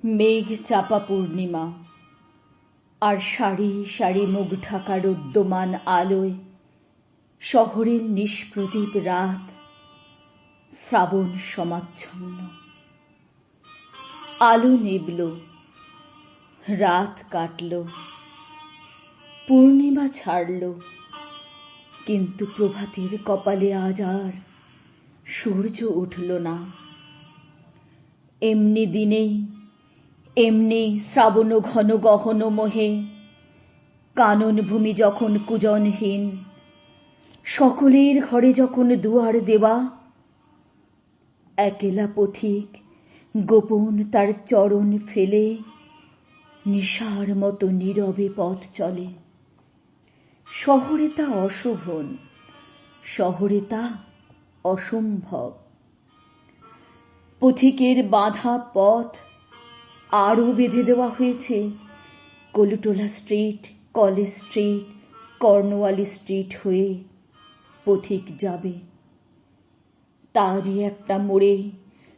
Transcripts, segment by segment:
মেঘ চাপা পূর্ণিমা, আর সারি সারি মুখ ঢাকা রুদ্ধমান আলোয় শহরের নিষ্প্রদীপ রাত, শ্রাবণ সমাচ্ছন্ন। আলো নিবল, রাত কাটল, পূর্ণিমা ছাড়ল, কিন্তু প্রভাতের কপালে আজ আর সূর্য উঠল না। এমনি দিনেই, এমনি শ্রাবণ ঘন গহন মোহে, কানন ভূমি যখন কুজনহীন, সকলের ঘরে যখন দুয়ার দেওয়া, একলা পথিক গোপন তার চরণ ফেলে নিশার মতো নীরবে পথ চলে। শহরে তা অশোভন, শহরে তা অসম্ভব। পথিকের বাঁধা পথ আরও বেঁধে দেওয়া হয়েছে Kolutola street, college street, Cornwallis street হয়ে পথিক যাবে। তারই একটা মোড়ে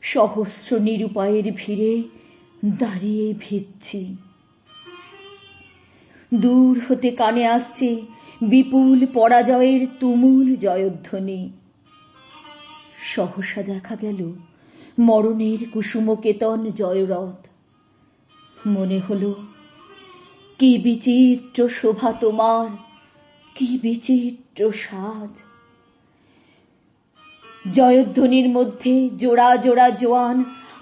সহস্র নিরুপায়ের ভিড়ে দাঁড়িয়ে ভিজছি। দূর হতে কানে আসছে বিপুল পরাজয়ের তুমুল জয়ধ্বনি। সহসা দেখা গেল মরণের কুসুমকেতন জয়রথ। মনে হলো, কি বিচিত্র শোভা তোমার, কি বিচিত্র সাজ। জয়ধ্বনির মধ্যে জোড়া জোড়া জোয়ান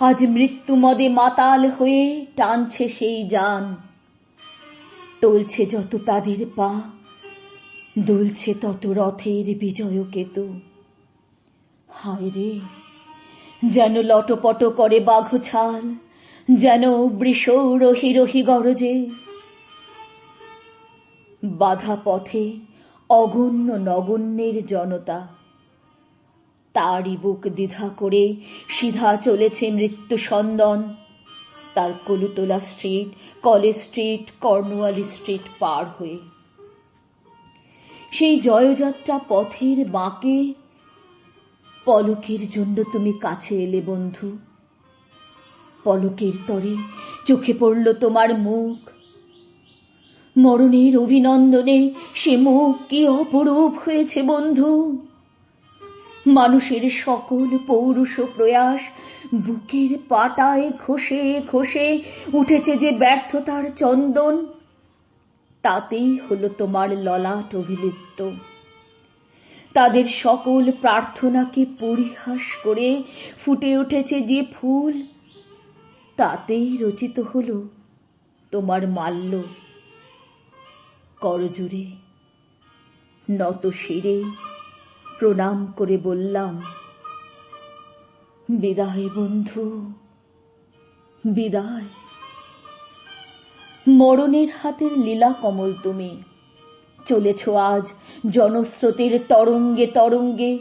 আজ মৃত্যুমদে মাতাল হয়ে টানছে সেই যান। টলছে যত তাদের পা, দুলছে তত রথের বিজয় কেতু। হায় রে, যেন লটপট করে বাঘছাল, যেন বৃষ রহি রহি গরজে। বাধা পথে অগণ্য নগণ্যের জনতা, তারই বুক দ্বিধা করে সিধা চলেছে মৃত্যু সন্দন, তার Kolutola street, college street, Cornwallis street পার হয়ে। সেই জয়যাত্রা পথের বাঁকে পলকের জন্য তুমি কাছে এলে বন্ধু। পলকের তরে চোখে পড়ল তোমার মুখ। মরণের অভিনন্দনে সে মুখ কি অপরূপ হয়েছে বন্ধু। মানুষের সকল পৌরুষ প্রয়াস বুকের পাটায় ঘষে ঘষে উঠেছে যে ব্যর্থতার চন্দন, তাতেই হলো তোমার ললাট অভিলিপ্ত। তাদের সকল প্রার্থনাকে পরিহাস করে ফুটে উঠেছে যে ফুল, তাতেই রচিত হলো তোমার মাল্য। করজোড়ে নত শিরে প্রণাম করে বললাম, বিদায় বন্ধু, বিদায়। মরণের হাতের লীলা কমল তুমি। চলেছ আজ জনস্রোতের তরঙ্গে তরঙ্গে,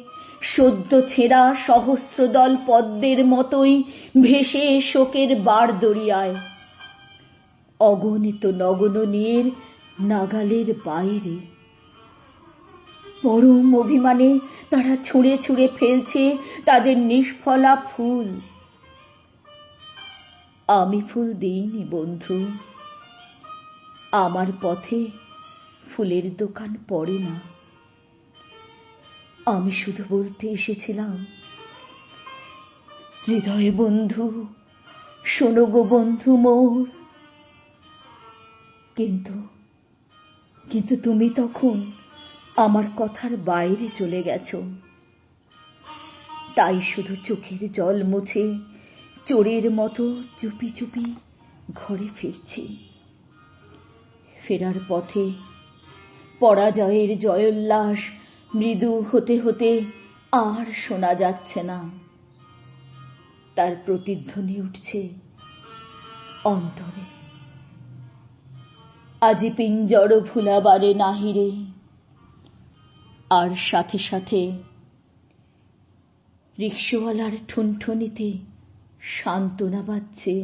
সদ্য ছেঁড়া সহস্রদল পদ্মের মতোই ভেসে শোকের বার দরিয়ায়। অগণিত নগননীর নাগালের বাইরে পরম অভিমানে তারা ছুঁড়ে ছুঁড়ে ফেলছে তাদের নিষ্ফলা ফুল। আমি ফুল দিইনি বন্ধু, আমার পথে ফুলের দোকান পড়ে না। আমি শুধু বলতে এসেছিলাম, হৃদয় বন্ধু, শোনো গো বন্ধু মোর। কিন্তু কিন্তু তুমি তখন আমার কথার বাইরে চলে গেছো। তাই শুধু চোখের জল মুছে চোরের মতো চুপি চুপি ঘরে ফিরছি। ফেরার পথে পরাজয়ের জয়োল্লাস মৃদু হতে হতে আর শোনা যাচ্ছে না, তার প্রতিধ্বনি উঠছে অন্তরে। আজি পিঞ্জর ভুলাবারে নাহিরে, আর সাথে সাথে রিকশাওয়ালার ঠুনঠুনিতে সান্ত্বনা বাজছে,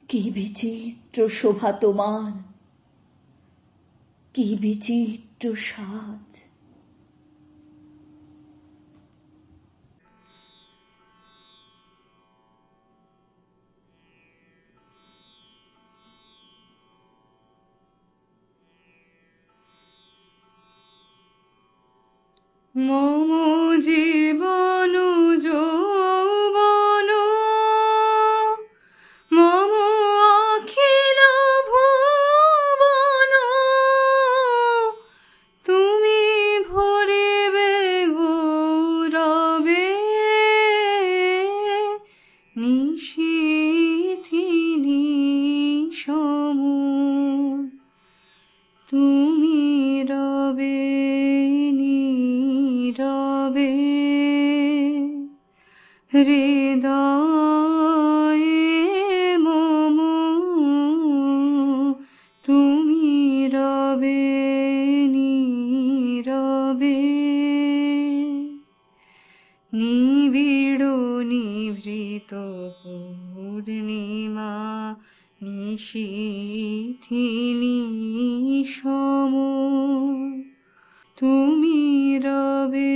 কি বিচিত্র শোভা তোমার, কি বিচিত্র সাজ। মম জীবন যৌবন মম অখিল ভুবন, তুমি ভরিবে গৌরবে নিশীথি নিশম, তুমি রবে নীরবে হৃদয়ে মম, তুমি রবে নীরবে। নিবিড় নিভৃত পূর্ণিমা নিশীথি নিশম, তুমি রবে